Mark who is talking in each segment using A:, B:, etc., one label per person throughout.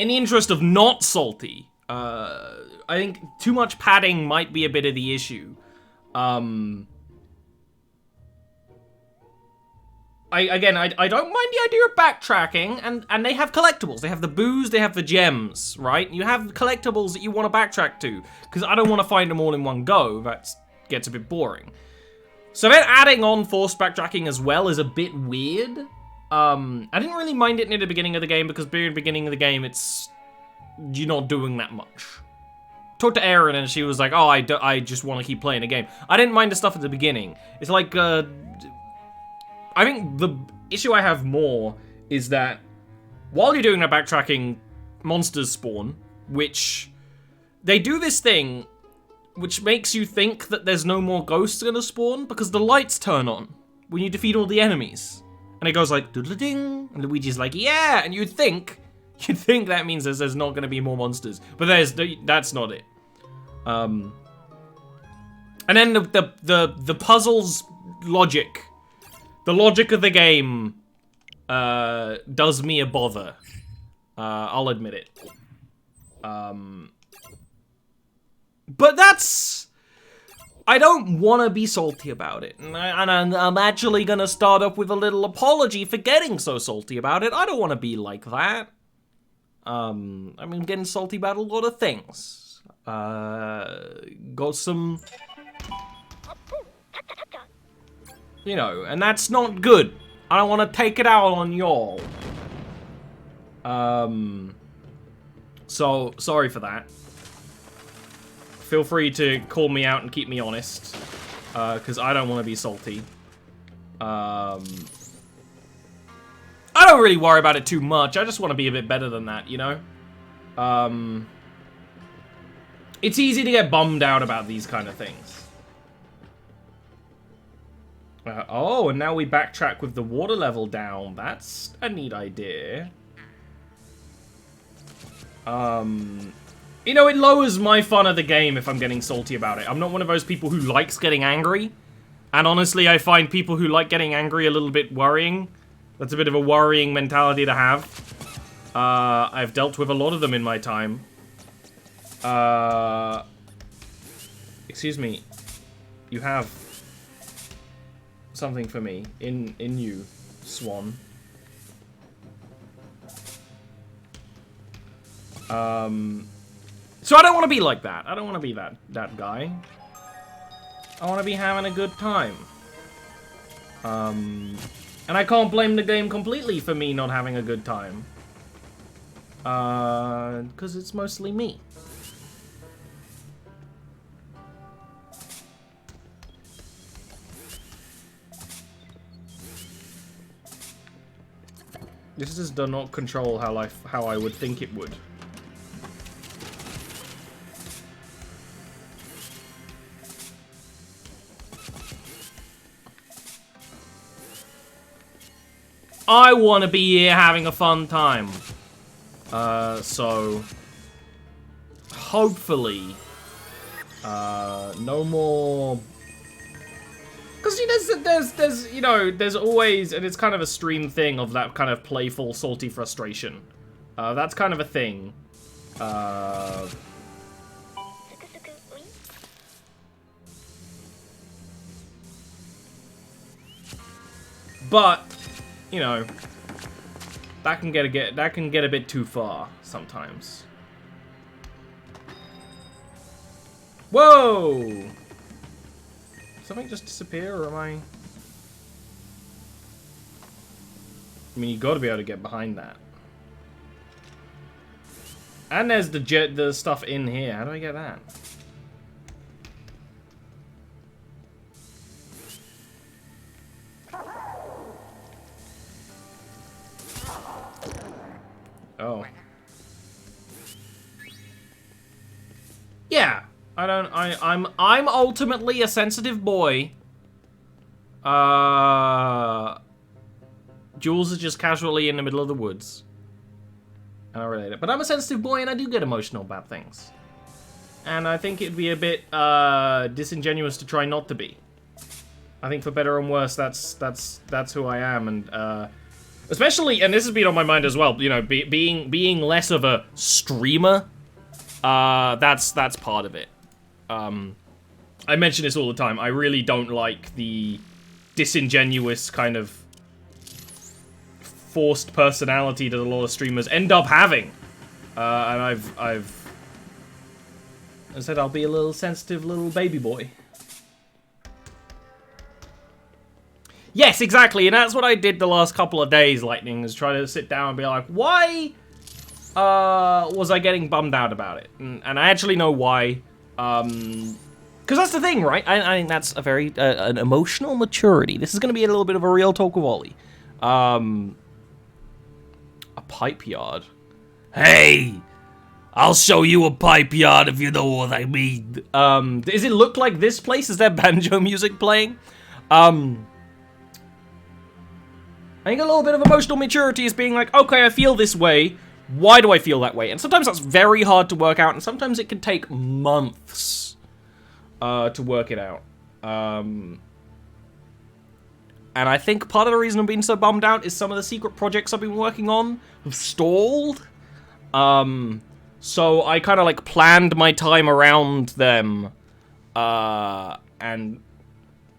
A: in the interest of not salty, I think too much padding might be a bit of the issue. I don't mind the idea of backtracking, and they have collectibles. They have the booze, they have the gems, right? You have collectibles that you want to backtrack to, because I don't want to find them all in one go. That gets a bit boring. So then adding on forced backtracking as well is a bit weird. I didn't really mind it near the beginning of the game, because near the beginning of the game, you're not doing that much. Talked to Erin and she was like, oh, I just want to keep playing the game. I didn't mind the stuff at the beginning. It's like, I think the issue I have more is that while you're doing that backtracking, monsters spawn, which they do this thing which makes you think that there's no more ghosts gonna spawn because the lights turn on when you defeat all the enemies. And it goes like, doodle-ding, and Luigi's like, yeah, and you'd think that means there's not gonna be more monsters, but that's not it. And then the puzzle's logic, the logic of the game, does me a bother. I'll admit it. But I don't want to be salty about it, and I'm actually gonna start up with a little apology for getting so salty about it. I don't want to be like that. I'm getting salty about a lot of things. Got some, and that's not good. I don't want to take it out on y'all. So sorry for that. Feel free to call me out and keep me honest, because I don't want to be salty. I don't really worry about it too much. I just want to be a bit better than that, you know? It's easy to get bummed out about these kind of things. Oh, and now we backtrack with the water level down. That's a neat idea. It lowers my fun of the game if I'm getting salty about it. I'm not one of those people who likes getting angry. And honestly, I find people who like getting angry a little bit worrying. That's a bit of a worrying mentality to have. I've dealt with a lot of them in my time. Excuse me. You have something for me in you, Swan. So I don't want to be like that. I don't want to be that guy. I want to be having a good time. And I can't blame the game completely for me not having a good time. Because it's mostly me. This just does not control how I would think it would. I want to be here having a fun time. So hopefully, no more. Because there's always, and it's kind of a stream thing of that kind of playful, salty frustration. That's kind of a thing. But that can get a bit too far sometimes. Whoa! Something just disappear, or am I mean, you got to be able to get behind that. And there's the stuff in here. How do I get that? Oh. Yeah. I'm ultimately a sensitive boy. Jules is just casually in the middle of the woods. And I relate it. But I'm a sensitive boy and I do get emotional about things. And I think it'd be a bit disingenuous to try not to be. I think for better and worse, that's who I am. And Especially, and this has been on my mind as well, you know, being less of a streamer, that's part of it. I mention this all the time. I really don't like the disingenuous kind of forced personality that a lot of streamers end up having. And I said I'll be a little sensitive little baby boy. Yes, exactly, and that's what I did the last couple of days, Lightning, is try to sit down and be like, why was I getting bummed out about it? And I actually know why. Because that's the thing, right? I think that's a very, an emotional maturity. This is going to be a little bit of a real talk with Ollie. A pipe yard. Hey! I'll show you a pipe yard if you know what I mean. Does it look like this place? Is there banjo music playing? I think a little bit of emotional maturity is being like, okay, I feel this way. Why do I feel that way? And sometimes that's very hard to work out, and sometimes it can take months to work it out. And I think part of the reason I'm being so bummed out is some of the secret projects I've been working on have stalled. So I kind of like planned my time around them, and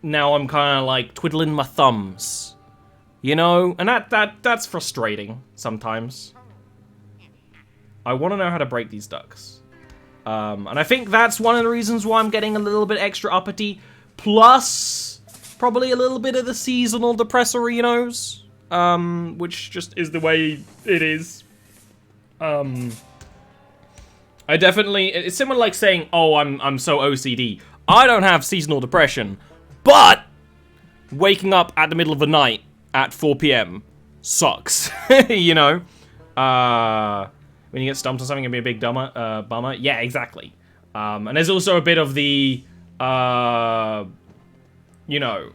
A: now I'm kind of like twiddling my thumbs. You know, and that's frustrating sometimes. I want to know how to break these ducks. And I think that's one of the reasons why I'm getting a little bit extra uppity. Plus, probably a little bit of the seasonal depressorinos. Which just is the way it is. I definitely... It's similar like saying, oh, I'm so OCD. I don't have seasonal depression. But waking up at the middle of the night at 4 PM sucks, you know? When you get stumped on something, it'd be a big bummer. Yeah, exactly. And there's also a bit of the, you know,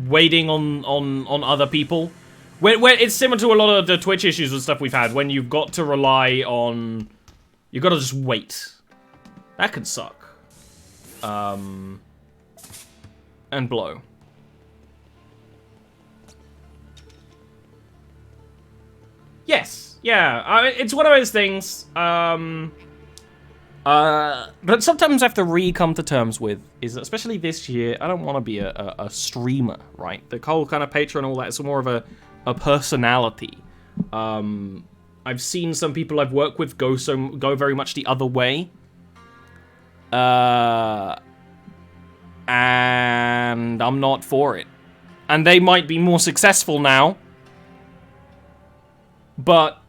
A: waiting on other people. Where it's similar to a lot of the Twitch issues and stuff we've had, when you've got to rely on... You've got to just wait. That can suck. And blow. Yes, yeah, it's one of those things, but sometimes I have to come to terms with, is especially this year, I don't want to be a streamer, right? The whole kind of Patreon and all that is more of a personality. I've seen some people I've worked with go very much the other way. And I'm not for it. And they might be more successful now. But,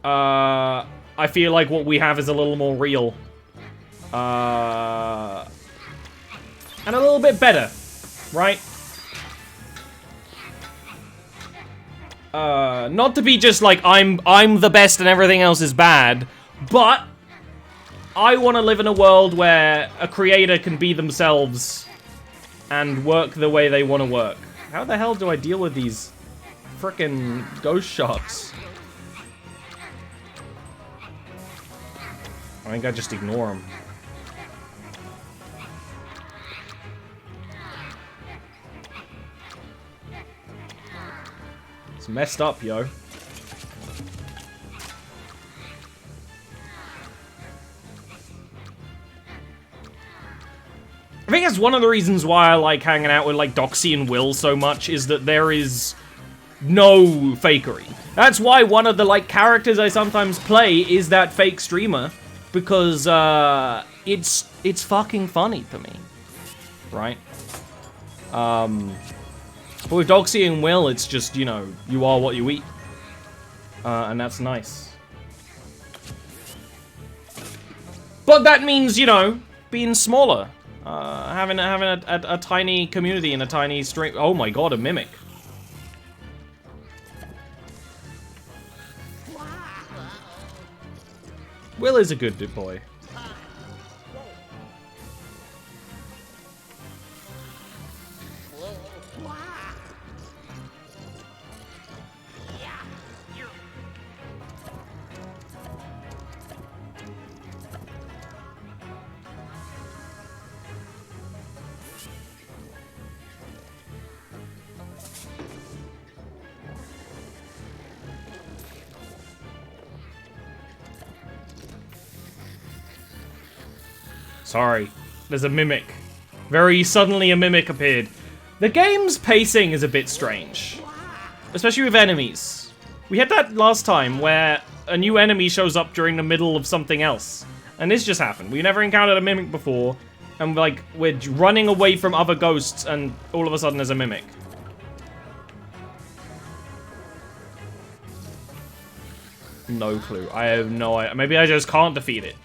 A: I feel like what we have is a little more real. And a little bit better, right? Not to be just like, I'm the best and everything else is bad, but I want to live in a world where a creator can be themselves and work the way they want to work. How the hell do I deal with these frickin' ghost shots? I think I just ignore them. It's messed up, yo. I think that's one of the reasons why I like hanging out with like Doxy and Will so much, is that there is no fakery. That's why one of the like characters I sometimes play is that fake streamer, because it's fucking funny to me, right? But with Doxy and Will, it's just, you know, you are what you eat, and that's nice. But that means, you know, being smaller, having a tiny community and a tiny stream. Oh my god, a mimic. Will is a good boy. Sorry. There's a mimic. Very suddenly a mimic appeared. The game's pacing is a bit strange. Especially with enemies. We had that last time where a new enemy shows up during the middle of something else. And this just happened. We never encountered a mimic before. And like, we're running away from other ghosts and all of a sudden there's a mimic. No clue. I have no idea. Maybe I just can't defeat it.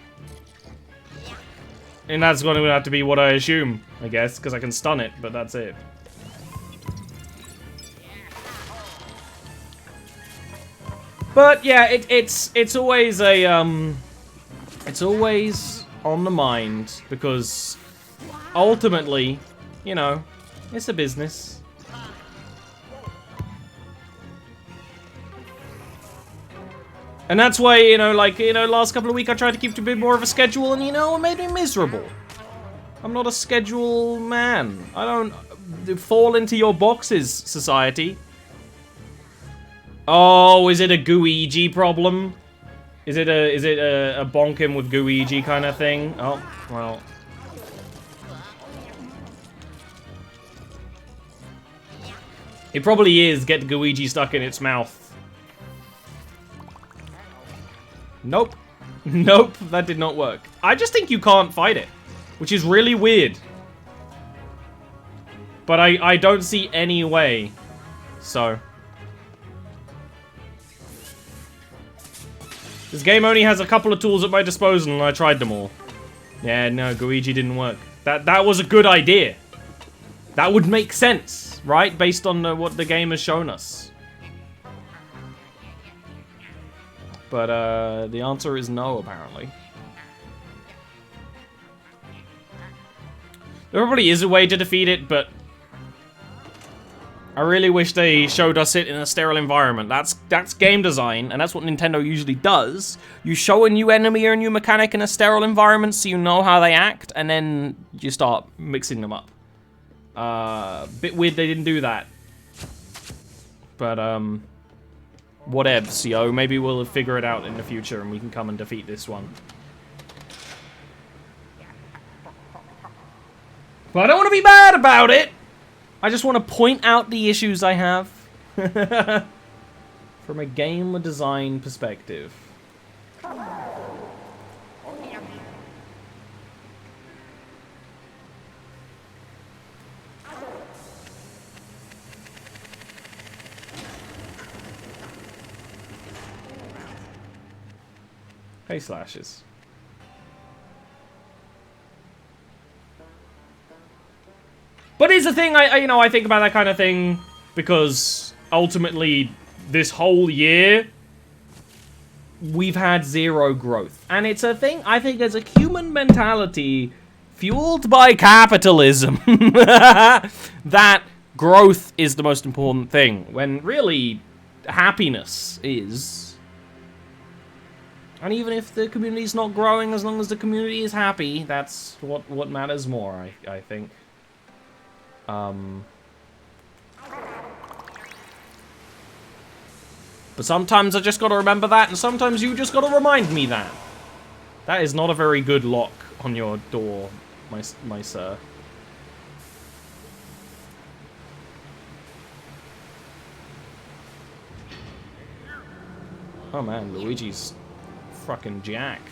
A: And that's going to have to be what I assume, I guess, because I can stun it, but that's it. But yeah, it's always a it's always on the mind because ultimately, you know, it's a business. And that's why, you know, like, you know, last couple of weeks I tried to keep to a bit more of a schedule and, you know, it made me miserable. I'm not a schedule man. I don't fall into your boxes, society. Oh, is it a Luigi problem? Is it a bonk him with Luigi kind of thing? Oh, well. It probably is get Luigi stuck in its mouth. Nope. Nope, that did not work. I just think you can't fight it, which is really weird. But I don't see any way, so. This game only has a couple of tools at my disposal and I tried them all. Yeah, no, Luigi didn't work. That was a good idea. That would make sense, right? Based on what the game has shown us. But the answer is no, apparently. There probably is a way to defeat it, but I really wish they showed us it in a sterile environment. That's game design, and that's what Nintendo usually does. You show a new enemy or a new mechanic in a sterile environment so you know how they act, and then you start mixing them up. Bit weird they didn't do that. But, whatevs, yo. Maybe we'll figure it out in the future and we can come and defeat this one. But I don't want to be mad about it! I just want to point out the issues I have. From a game design perspective. Hey, slashes. But here's the thing, you know, I think about that kind of thing because ultimately this whole year we've had zero growth. And it's a thing, I think there's a human mentality fueled by capitalism that growth is the most important thing when really happiness is. And even if the community's not growing, as long as the community is happy, that's what matters more, I think. But sometimes I just gotta remember that, and sometimes you just gotta remind me that. That is not a very good lock on your door, my sir. Oh man, Luigi's fucking jacked.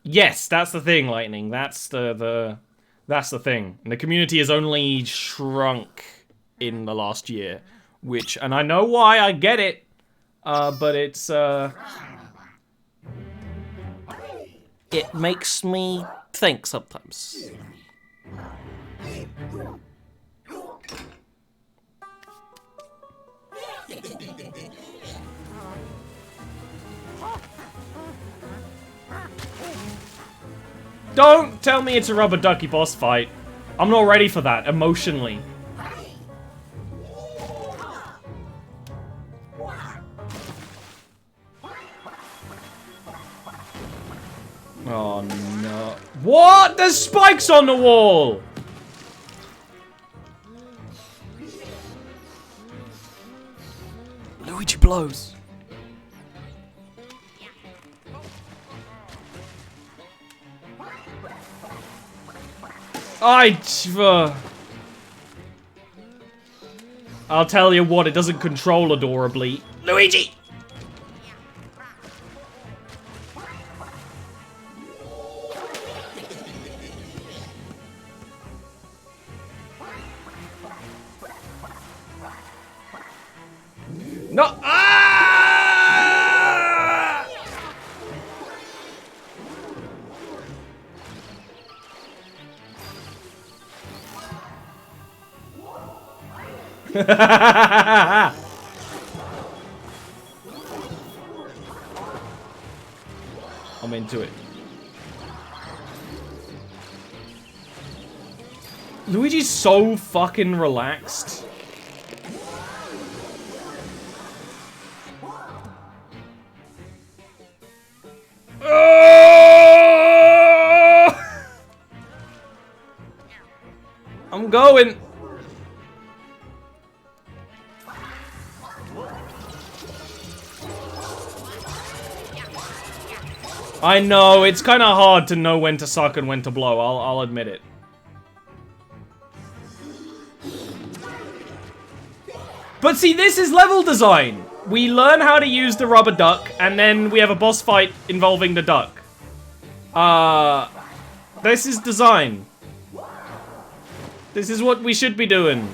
A: Yes, that's the thing, Lightning. That's the thing. And the community has only shrunk in the last year, which, and I know why, I get it, but it's it makes me think sometimes. Don't tell me it's a rubber ducky boss fight. I'm not ready for that, emotionally. Oh no. What? There's spikes on the wall! Luigi blows. I'll tell you what, it doesn't control adorably. Luigi! No! Ah! I'm into it. Luigi's so fucking relaxed. I'm going. I know, it's kind of hard to know when to suck and when to blow, I'll admit it. But see, this is level design. We learn how to use the rubber duck, and then we have a boss fight involving the duck. This is design. This is what we should be doing.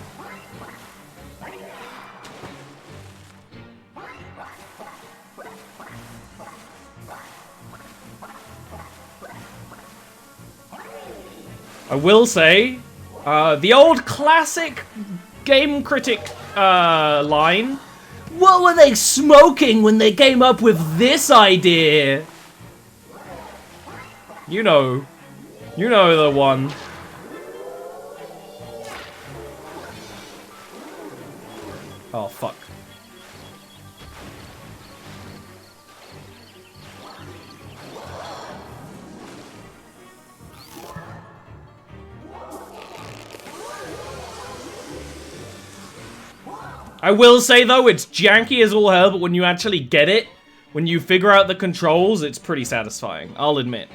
A: I will say, the old classic game critic line, what were they smoking when they came up with this idea? You know the one. Oh, fuck. I will say, though, it's janky as all hell, but when you actually get it, when you figure out the controls, it's pretty satisfying. I'll admit.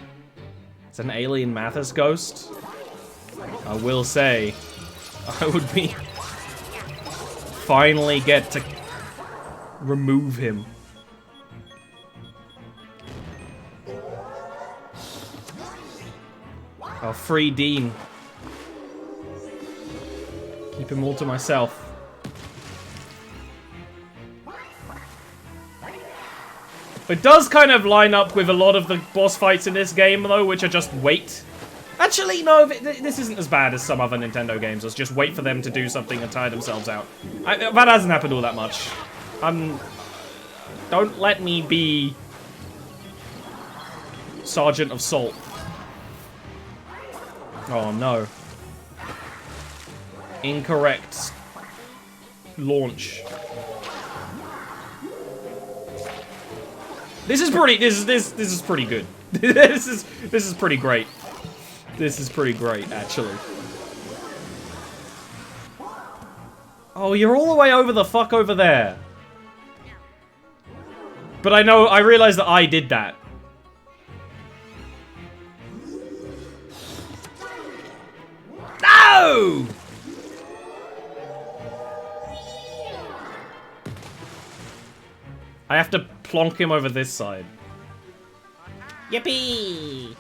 A: It's an alien Mathis ghost. I will say, I would be... finally get to remove him. Oh, free Dean. Keep him all to myself. It does kind of line up with a lot of the boss fights in this game, though, which are just wait. Actually, no, this isn't as bad as some other Nintendo games. Let's just wait for them to do something and tire themselves out. That hasn't happened all that much. Don't let me be Sergeant of Salt. Oh, no. Incorrect launch. This is pretty. This is pretty good. this is pretty great. This is pretty great, actually. Oh, you're all the way over the fuck over there. But I realize that I did that. No! I have to plonk him over this side. Yippee!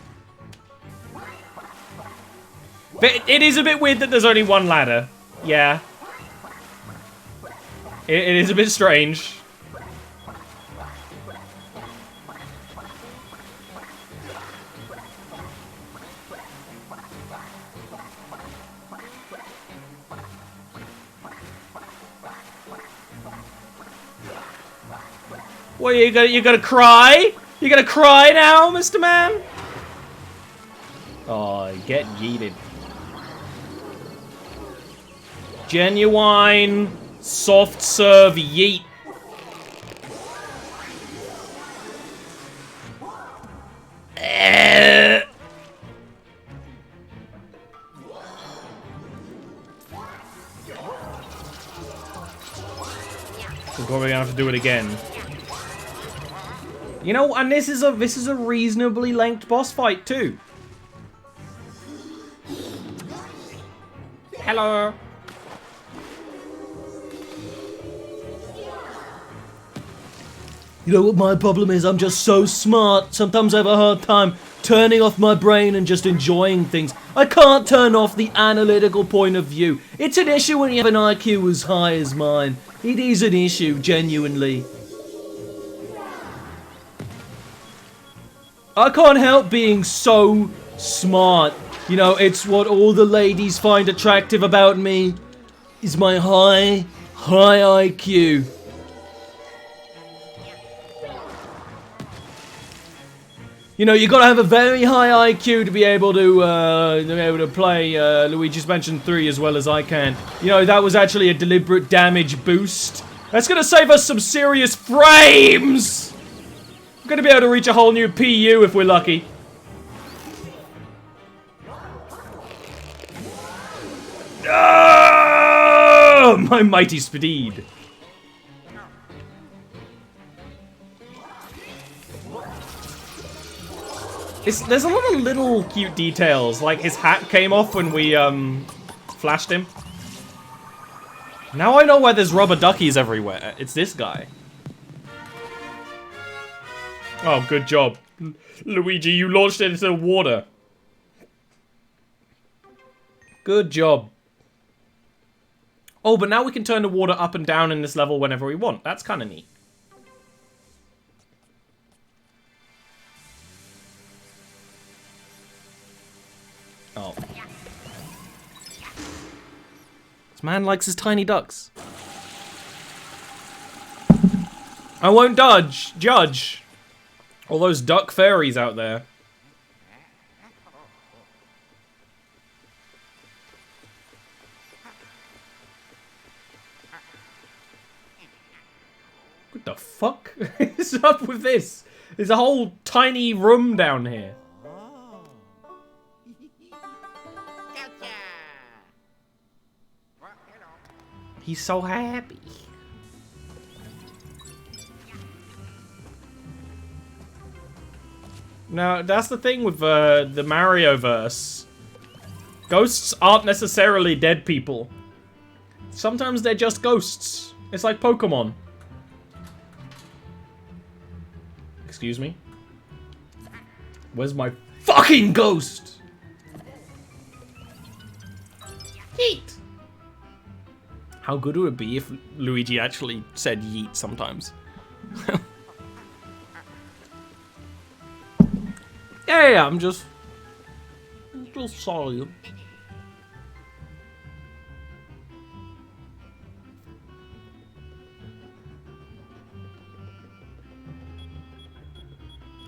A: But it is a bit weird that there's only one ladder. Yeah. It is a bit strange. What, you gonna cry? You gonna cry now, Mr. Man? Oh, get yeeted. Genuine, soft serve yeet. probably gonna have to do it again. You know, and this is a reasonably length boss fight too. Hello. You know what my problem is? I'm just so smart. Sometimes I have a hard time turning off my brain and just enjoying things. I can't turn off the analytical point of view. It's an issue when you have an IQ as high as mine. It is an issue, genuinely. I can't help being so smart. You know, it's what all the ladies find attractive about me. Is my high IQ. You know, you gotta have a very high IQ to be able to play Luigi's Mansion 3 as well as I can. You know, that was actually a deliberate damage boost. That's gonna save us some serious frames! We're gonna be able to reach a whole new PU if we're lucky. Oh, my mighty speed. There's a lot of little cute details, like his hat came off when we flashed him. Now I know why there's rubber duckies everywhere. It's this guy. Oh, good job. Luigi, you launched it into the water. Good job. Oh, but now we can turn the water up and down in this level whenever we want. That's kind of neat. Oh. This man likes his tiny ducks. I won't judge all those duck fairies out there. What the fuck is up with this? There's a whole tiny room down here. He's so happy. Now, that's the thing with the Mario-verse. Ghosts aren't necessarily dead people. Sometimes they're just ghosts. It's like Pokemon. Excuse me? Where's my fucking ghost? Yeet! How good would it be if Luigi actually said yeet sometimes? Yeah, I'm just sorry.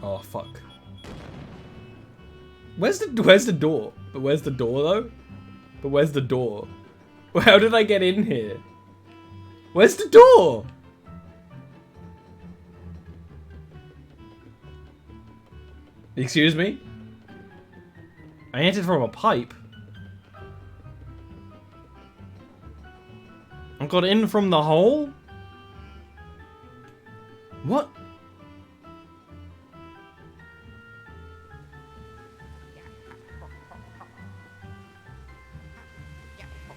A: Oh fuck. Where's the door? But where's the door though? But where's the door? How did I get in here? Where's the door? Excuse me? I entered from a pipe. I got in from the hole? What?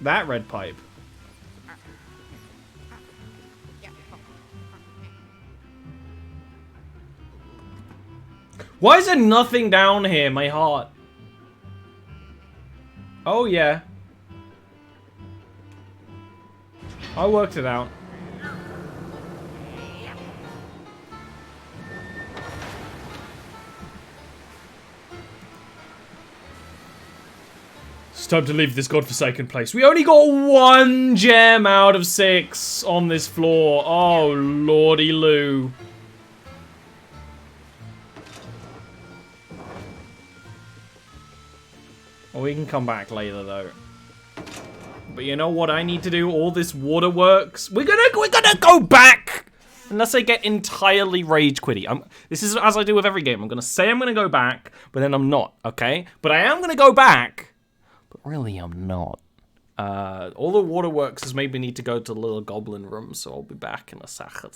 A: That red pipe. Why is there nothing down here, my heart? Oh yeah. I worked it out. It's time to leave this godforsaken place. We only got 1 gem out of 6 on this floor. Oh, lordy Lou. Well, we can come back later, though. But you know what I need to do? All this waterworks. We're gonna go back! Unless I get entirely rage quitty. This is as I do with every game. I'm gonna say I'm gonna go back, but then I'm not, okay? But I am gonna go back. But really, I'm not. All the waterworks has made me need to go to the little goblin room, so I'll be back in a second.